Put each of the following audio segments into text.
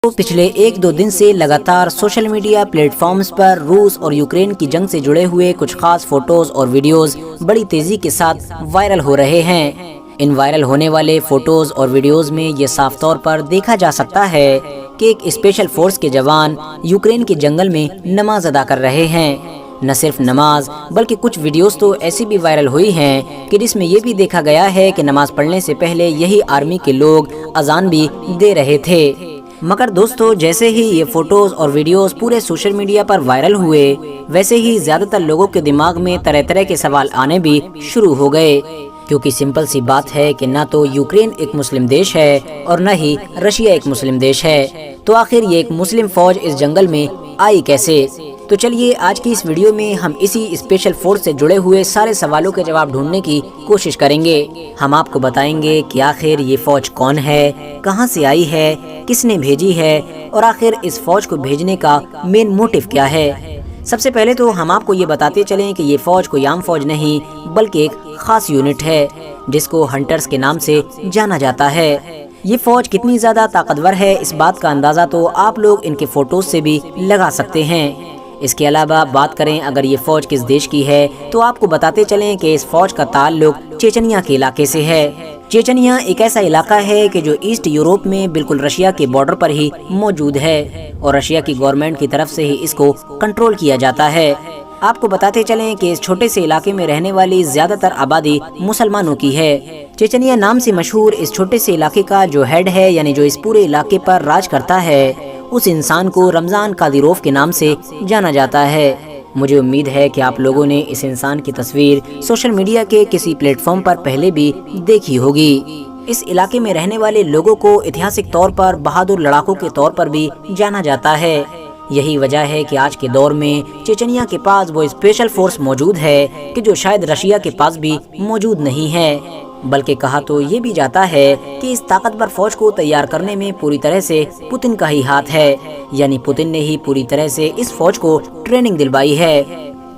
पिछले एक दो दिन से लगातार सोशल मीडिया प्लेटफॉर्म्स पर रूस और यूक्रेन की जंग से जुड़े हुए कुछ खास फोटोज और वीडियोस बड़ी तेजी के साथ वायरल हो रहे हैं। इन वायरल होने वाले फोटोज और वीडियोस में ये साफ तौर पर देखा जा सकता है कि एक स्पेशल फोर्स के जवान यूक्रेन के जंगल में नमाज अदा कर रहे हैं। न सिर्फ नमाज बल्कि कुछ वीडियोस तो ऐसी भी वायरल हुई हैं कि जिसमें ये भी देखा गया है कि नमाज पढ़ने से पहले यही आर्मी के लोग अजान भी दे रहे थे। मगर दोस्तों, जैसे ही ये फोटोज और वीडियोस पूरे सोशल मीडिया पर वायरल हुए, वैसे ही ज्यादातर लोगों के दिमाग में तरह तरह के सवाल आने भी शुरू हो गए। क्योंकि सिंपल सी बात है कि ना तो यूक्रेन एक मुस्लिम देश है और न ही रशिया एक मुस्लिम देश है, तो आखिर ये एक मुस्लिम फौज इस जंगल में आई कैसे? तो चलिए आज की इस वीडियो में हम इसी स्पेशल फोर्स से जुड़े हुए सारे सवालों के जवाब ढूंढने की कोशिश करेंगे। हम आपको बताएंगे कि आखिर ये फौज कौन है, कहां से आई है, किसने भेजी है और आखिर इस फौज को भेजने का मेन मोटिव क्या है। सबसे पहले तो हम आपको ये बताते चलें कि ये फौज कोई आम फौज नहीं बल्कि एक खास यूनिट है जिसको हंटर्स के नाम से जाना जाता है। ये फौज कितनी ज्यादा ताकतवर है, इस बात का अंदाजा तो आप लोग इनके फोटोज से भी लगा सकते हैं। इसके अलावा बात करें अगर ये फौज किस देश की है, तो आपको बताते चलें कि इस फौज का ताल्लुक चेचनिया के इलाके से है। चेचनिया एक ऐसा इलाका है कि जो ईस्ट यूरोप में बिल्कुल रशिया के बॉर्डर पर ही मौजूद है और रशिया की गवर्नमेंट की तरफ से ही इसको कंट्रोल किया जाता है। आपको बताते चलें कि इस छोटे से इलाके में रहने वाली ज्यादातर आबादी मुसलमानों की है। चेचनिया नाम से मशहूर इस छोटे से इलाके का जो हेड है, यानी जो इस पूरे इलाके पर राज करता है, उस इंसान को रमजान कादिरोव के नाम से जाना जाता है। मुझे उम्मीद है कि आप लोगों ने इस इंसान की तस्वीर सोशल मीडिया के किसी प्लेटफॉर्म पर पहले भी देखी होगी। इस इलाके में रहने वाले लोगों को ऐतिहासिक तौर पर बहादुर लड़ाकों के तौर पर भी जाना जाता है। यही वजह है कि आज के दौर में चेचनिया के पास वो स्पेशल फोर्स मौजूद है कि जो शायद रशिया के पास भी मौजूद नहीं है। बल्कि कहा तो ये भी जाता है कि इस ताकतवर फौज को तैयार करने में पूरी तरह से पुतिन का ही हाथ है, यानी पुतिन ने ही पूरी तरह से इस फौज को ट्रेनिंग दिलवाई है।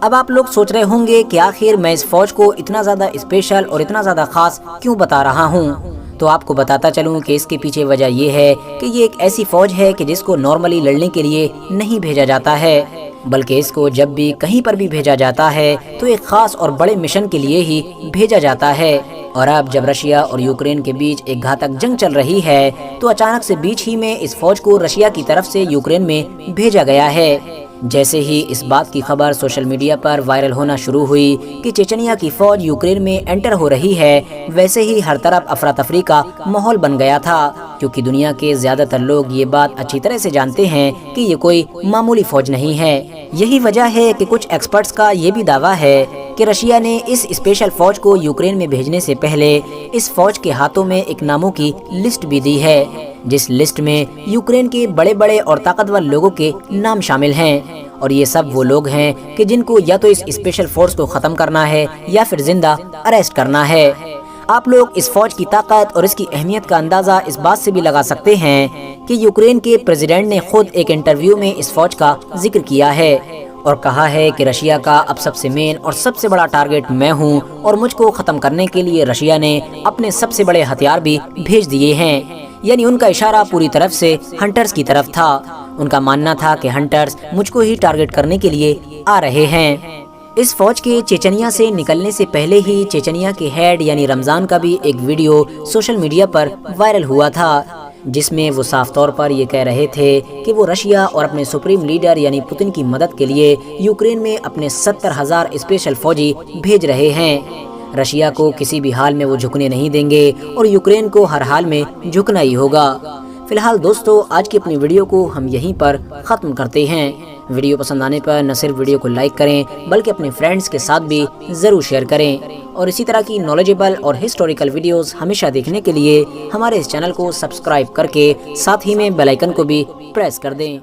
अब आप लोग सोच रहे होंगे कि आखिर मैं इस फौज को इतना ज्यादा स्पेशल और इतना ज्यादा खास क्यों बता रहा हूँ। तो आपको बताता चलूं कि इसके पीछे वजह ये है कि ये एक ऐसी फौज है कि जिसको नॉर्मली लड़ने के लिए नहीं भेजा जाता है, बल्कि इसको जब भी कहीं पर भी भेजा जाता है तो एक खास और बड़े मिशन के लिए ही भेजा जाता है। और अब जब रशिया और यूक्रेन के बीच एक घातक जंग चल रही है, तो अचानक से बीच ही में इस फौज को रशिया की तरफ से यूक्रेन में भेजा गया है। जैसे ही इस बात की खबर सोशल मीडिया पर वायरल होना शुरू हुई कि चेचनिया की फौज यूक्रेन में एंटर हो रही है, वैसे ही हर तरफ अफरा तफरी का माहौल बन गया था। क्योंकि दुनिया के ज्यादातर लोग ये बात अच्छी तरह से जानते हैं कि ये कोई मामूली फौज नहीं है। यही वजह है कि कुछ एक्सपर्ट्स का ये भी दावा है कि रशिया ने इस स्पेशल फौज को यूक्रेन में भेजने से पहले इस फौज के हाथों में एक नामों की लिस्ट भी दी है, जिस लिस्ट में यूक्रेन के बड़े बड़े और ताकतवर लोगों के नाम शामिल हैं। और ये सब वो लोग हैं कि जिनको या तो इस स्पेशल फोर्स को खत्म करना है या फिर जिंदा अरेस्ट करना है। आप लोग इस फौज की ताकत और इसकी अहमियत का अंदाजा इस बात से भी लगा सकते हैं कि यूक्रेन के प्रेसिडेंट ने खुद एक इंटरव्यू में इस फौज का जिक्र किया है और कहा है कि रशिया का अब सबसे मेन और सबसे बड़ा टारगेट मैं हूं और मुझको खत्म करने के लिए रशिया ने अपने सबसे बड़े हथियार भी भेज दिए हैं। यानी उनका इशारा पूरी तरफ से हंटर्स की तरफ था। उनका मानना था कि हंटर्स मुझको ही टारगेट करने के लिए आ रहे हैं। इस फौज के चेचनिया से निकलने से पहले ही चेचनिया के हेड यानी रमजान का भी एक वीडियो सोशल मीडिया पर वायरल हुआ था, जिसमें वो साफ तौर पर ये कह रहे थे कि वो रशिया और अपने सुप्रीम लीडर यानी पुतिन की मदद के लिए यूक्रेन में अपने 70,000 स्पेशल फौजी भेज रहे हैं। रशिया को किसी भी हाल में वो झुकने नहीं देंगे और यूक्रेन को हर हाल में झुकना ही होगा। फिलहाल दोस्तों, आज की अपनी वीडियो को हम यहीं पर ख़त्म करते हैं। वीडियो पसंद आने पर न सिर्फ वीडियो को लाइक करें बल्कि अपने फ्रेंड्स के साथ भी ज़रूर शेयर करें। और इसी तरह की नॉलेजेबल और हिस्टोरिकल वीडियोस हमेशा देखने के लिए हमारे इस चैनल को सब्सक्राइब करके साथ ही में बेल आइकन को भी प्रेस कर दें।